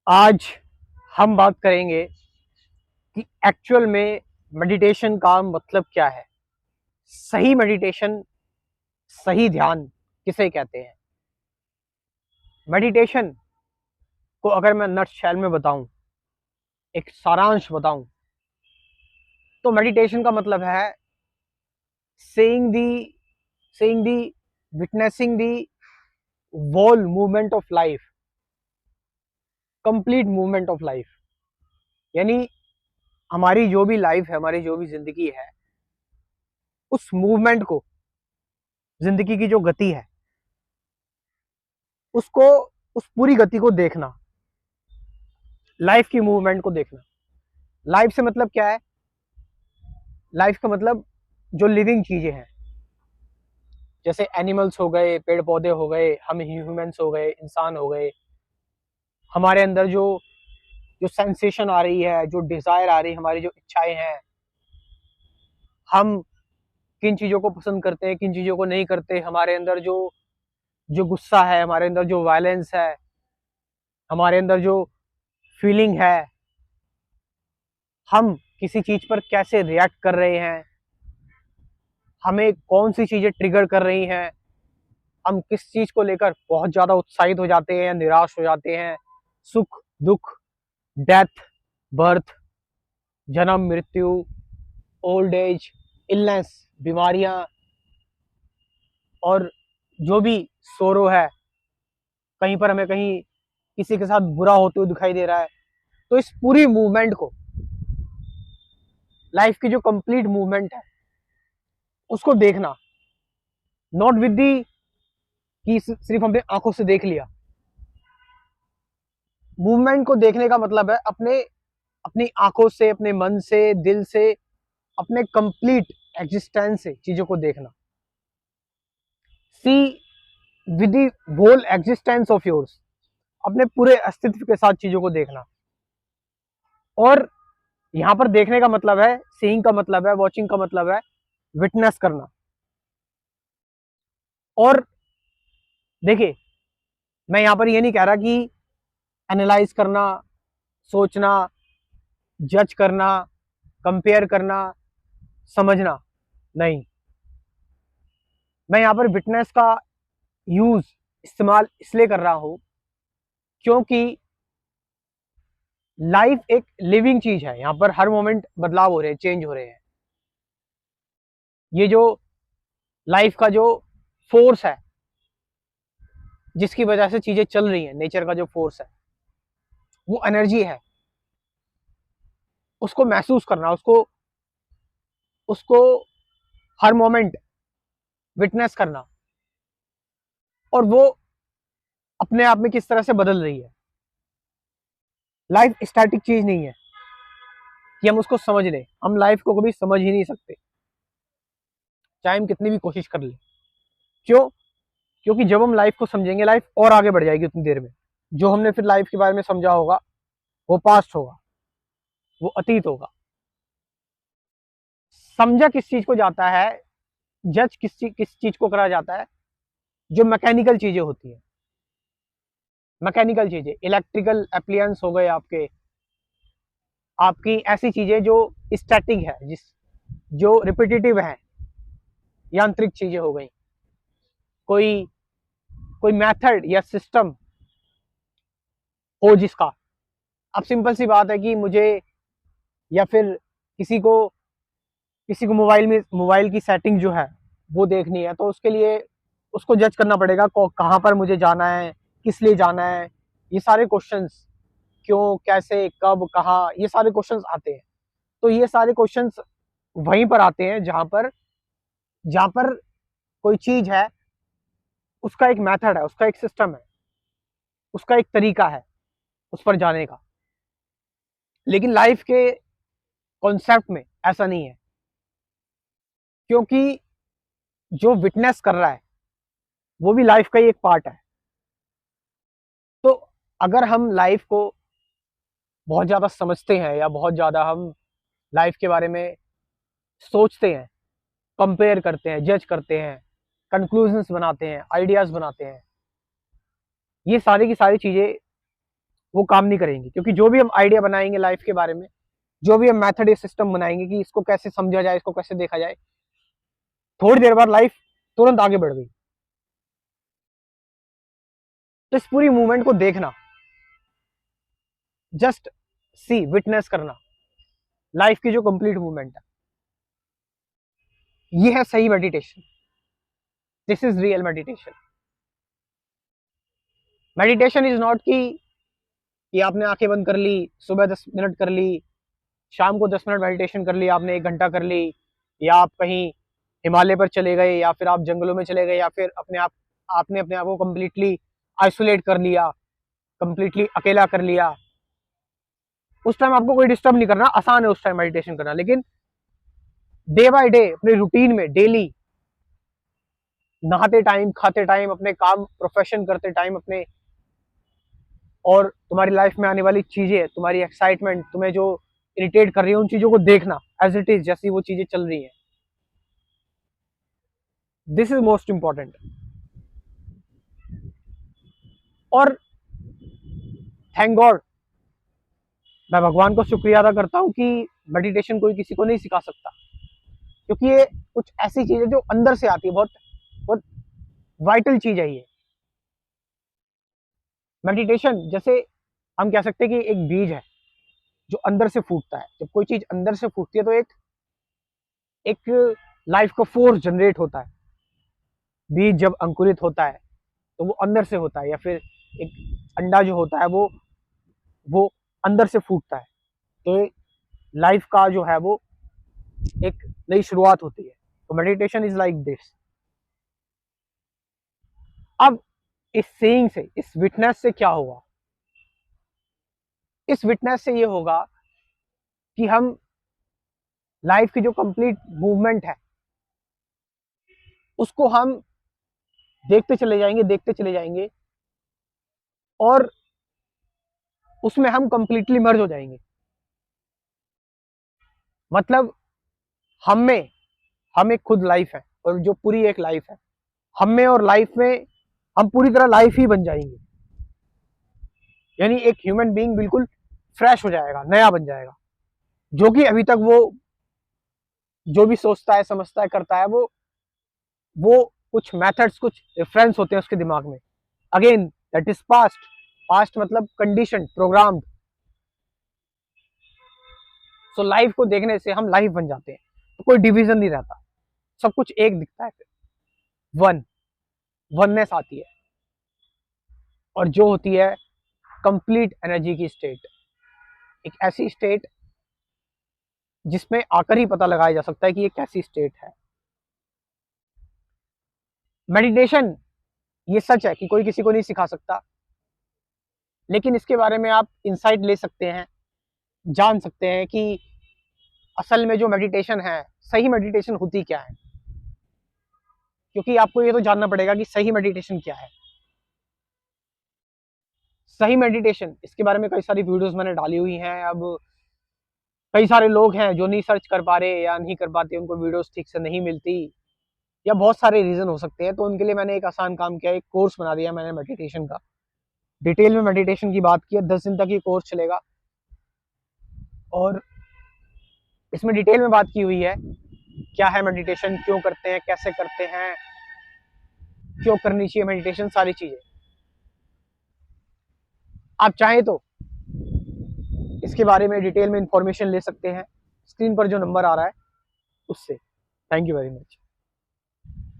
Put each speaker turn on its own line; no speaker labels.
आज हम बात करेंगे कि एक्चुअल में मेडिटेशन का मतलब क्या है। सही मेडिटेशन, सही ध्यान किसे कहते हैं। मेडिटेशन को अगर मैं नटशेल में बताऊं, एक सारांश बताऊं, तो मेडिटेशन का मतलब है saying the saying the witnessing the whole movement of life, complete movement of life. यानी हमारी जो भी लाइफ है, हमारी जो भी जिंदगी है, उस मूवमेंट को, जिंदगी की जो गति है उसको, उस पूरी गति को देखना, लाइफ की मूवमेंट को देखना। लाइफ से मतलब क्या है? लाइफ का मतलब जो लिविंग चीजें हैं, जैसे एनिमल्स हो गए, पेड़ पौधे हो गए, हम ह्यूमंस हो गए, इंसान हो गए। हमारे अंदर जो जो सेंसेशन आ रही है, जो डिजायर आ रही है, हमारी जो इच्छाएं हैं, हम किन चीजों को पसंद करते हैं, किन चीजों को नहीं करते, हमारे अंदर जो जो गुस्सा है, हमारे अंदर जो वायलेंस है, हमारे अंदर जो फीलिंग है, हम किसी चीज पर कैसे रिएक्ट कर रहे हैं, हमें कौन सी चीजें ट्रिगर कर रही हैं, हम किस चीज को लेकर बहुत ज्यादा उत्साहित हो जाते हैं या निराश हो जाते हैं। सुख, दुख, डेथ, बर्थ, जन्म, मृत्यु, ओल्ड एज, इलनेस, बीमारियां, और जो भी सोरो है, कहीं पर हमें कहीं किसी के साथ बुरा होते हुए दिखाई दे रहा है। तो इस पूरी मूवमेंट को, लाइफ की जो कंप्लीट मूवमेंट है, उसको देखना। नॉट विद दी कि सिर्फ हमने आंखों से देख लिया। मूवमेंट को देखने का मतलब है अपने अपनी आंखों से, अपने मन से, दिल से, अपने कंप्लीट एग्जिस्टेंस से चीजों को देखना। See with the whole existence of yours, अपने पूरे अस्तित्व के साथ चीजों को देखना। और यहां पर देखने का मतलब है, सीइंग का मतलब है, वॉचिंग का मतलब है विटनेस करना। और देखिए, मैं यहां पर ये नहीं कह रहा कि एनालाइज करना, सोचना, जज करना, कंपेयर करना, समझना नहीं। मैं यहां पर विटनेस का यूज, इस्तेमाल इसलिए कर रहा हूं क्योंकि लाइफ एक लिविंग चीज है। यहां पर हर मोमेंट बदलाव हो रहे हैं, चेंज हो रहे हैं। ये जो लाइफ का जो फोर्स है, जिसकी वजह से चीजें चल रही हैं, नेचर का जो फोर्स है, वो एनर्जी है। उसको महसूस करना, उसको उसको हर मोमेंट विटनेस करना, और वो अपने आप में किस तरह से बदल रही है। लाइफ स्टैटिक चीज नहीं है कि हम उसको समझ लें। हम लाइफ को कभी समझ ही नहीं सकते, चाहे हम कितनी भी कोशिश कर लें। क्यों? क्योंकि जब हम लाइफ को समझेंगे, लाइफ और आगे बढ़ जाएगी उतनी देर में। जो हमने फिर लाइफ के बारे में समझा होगा, वो पास्ट होगा, वो अतीत होगा। समझा किस चीज को जाता है, जज किस चीज को करा जाता है? जो मैकेनिकल चीजें होती हैं, मैकेनिकल चीजें, इलेक्ट्रिकल अप्लायंस हो गए आपके, आपकी ऐसी चीजें जो स्टैटिक है, जो रिपीटेटिव है, यांत्रिक चीजें हो गई। कोई कोई मेथड या सिस्टम हो जिसका, अब सिंपल सी बात है कि मुझे, या फिर किसी को किसी को मोबाइल की सेटिंग जो है वो देखनी है, तो उसके लिए उसको जज करना पड़ेगा कहाँ पर मुझे जाना है, किस लिए जाना है। ये सारे क्वेश्चंस, क्यों, कैसे, कब, कहाँ, ये सारे क्वेश्चंस आते हैं। तो ये सारे क्वेश्चंस वहीं पर आते हैं जहां पर कोई चीज है, उसका एक मेथड है, उसका एक सिस्टम है, उसका एक तरीका है उस पर जाने का। लेकिन लाइफ के कॉन्सेप्ट में ऐसा नहीं है, क्योंकि जो विटनेस कर रहा है वो भी लाइफ का ही एक पार्ट है। तो अगर हम लाइफ को बहुत ज्यादा समझते हैं, या बहुत ज्यादा हम लाइफ के बारे में सोचते हैं, कंपेयर करते हैं, जज करते हैं, कंक्लूजन्स बनाते हैं, आइडियाज बनाते हैं, ये सारी की सारी चीजें वो काम नहीं करेंगी, क्योंकि जो भी हम आइडिया बनाएंगे लाइफ के बारे में, जो भी हम मेथड या सिस्टम बनाएंगे कि इसको कैसे समझा जाए, इसको कैसे देखा जाए, थोड़ी देर बाद लाइफ तुरंत आगे बढ़ गई। तो इस पूरी मूवमेंट को देखना, जस्ट सी, विटनेस करना लाइफ की जो कंप्लीट मूवमेंट है, ये है सही meditation. This is real meditation. Meditation is not कि आपने आंखें बंद कर ली, सुबह 10 मिनट कर ली, शाम को 10 मिनट मेडिटेशन कर ली, आपने 1 घंटा कर ली, या आप कहीं हिमालय पर चले गए, या फिर आप जंगलों में चले गए, या फिर आपने अपने आप को कंप्लीटली आइसोलेट कर लिया, कंप्लीटली अकेला कर लिया। उस टाइम आपको कोई डिस्टर्ब नहीं करना, आसान है उस टाइम मेडिटेशन करना। लेकिन डे बाय डे अपने रूटीन में, डेली नहाते टाइम, खाते टाइम, अपने काम प्रोफेशन करते टाइम, अपने और तुम्हारी लाइफ में आने वाली चीजें, तुम्हारी एक्साइटमेंट, तुम्हें जो इरिटेट कर रही है, उन चीजों को देखना एज इट इज, जैसी वो चीजें चल रही हैं। This is most important. और थैंक गॉड, मैं भगवान को शुक्रिया अदा करता हूँ कि मेडिटेशन कोई किसी को नहीं सिखा सकता, क्योंकि ये कुछ ऐसी चीज है जो अंदर से आती है, बहुत बहुत वाइटल चीज है ये मेडिटेशन। जैसे हम कह सकते हैं कि एक बीज है जो अंदर से फूटता है। जब कोई चीज अंदर से फूटती है तो एक एक लाइफ का फोर्स जनरेट होता है। बीज जब अंकुरित होता है तो वो अंदर से होता है, या फिर एक अंडा जो होता है वो अंदर से फूटता है। तो लाइफ का जो है वो एक नई शुरुआत होती है। तो मेडिटेशन इज लाइक दिस। अब इस सेइंग से, इस विटनेस से क्या होगा? इस विटनेस से ये होगा कि हम लाइफ की जो कंप्लीट मूवमेंट है उसको हम देखते चले जाएंगे, देखते चले जाएंगे, और उसमें हम कंप्लीटली मर्ज हो जाएंगे। मतलब हम एक खुद लाइफ है, और जो पूरी एक लाइफ है, हमें और लाइफ में हम पूरी तरह लाइफ ही बन जाएंगे। यानी एक ह्यूमन बीइंग बिल्कुल फ्रेश हो जाएगा, नया बन जाएगा। जो कि अभी तक वो जो भी सोचता है, समझता है, करता है, वो कुछ मेथड्स, कुछ रेफरेंस होते हैं उसके दिमाग में। Again that is past. Past मतलब कंडीशन, प्रोग्राम्ड। सो लाइफ को देखने से हम लाइफ बन जाते हैं, तो कोई डिवीजन नहीं रहता, सब कुछ एक दिखता है। फिर वननेस आती है, और जो होती है कंप्लीट एनर्जी की स्टेट। एक ऐसी स्टेट जिसमें आकर ही पता लगाया जा सकता है कि ये कैसी स्टेट है। मेडिटेशन, ये सच है कि कोई किसी को नहीं सिखा सकता, लेकिन इसके बारे में आप इंसाइट ले सकते हैं, जान सकते हैं कि असल में जो मेडिटेशन है, सही मेडिटेशन होती क्या है। क्योंकि आपको ये तो जानना पड़ेगा कि सही मेडिटेशन क्या है। सही मेडिटेशन, इसके बारे में कई सारी वीडियोस मैंने डाली हुई हैं। अब कई सारे लोग हैं जो नहीं सर्च कर पा रहे या नहीं कर पाते, उनको वीडियोस ठीक से नहीं मिलती, या बहुत सारे रीजन हो सकते हैं। तो उनके लिए मैंने एक आसान काम किया, एक कोर्स बना दिया मैंने मेडिटेशन का। डिटेल में मेडिटेशन की बात की है, 10 दिन तक ये कोर्स चलेगा, और इसमें डिटेल में बात की हुई है क्या है मेडिटेशन, क्यों करते हैं, कैसे करते हैं, क्यों करनी चाहिए मेडिटेशन, सारी चीजें। आप चाहें तो इसके बारे में डिटेल में इंफॉर्मेशन ले सकते हैं, स्क्रीन पर जो नंबर आ रहा है उससे। Thank you very much.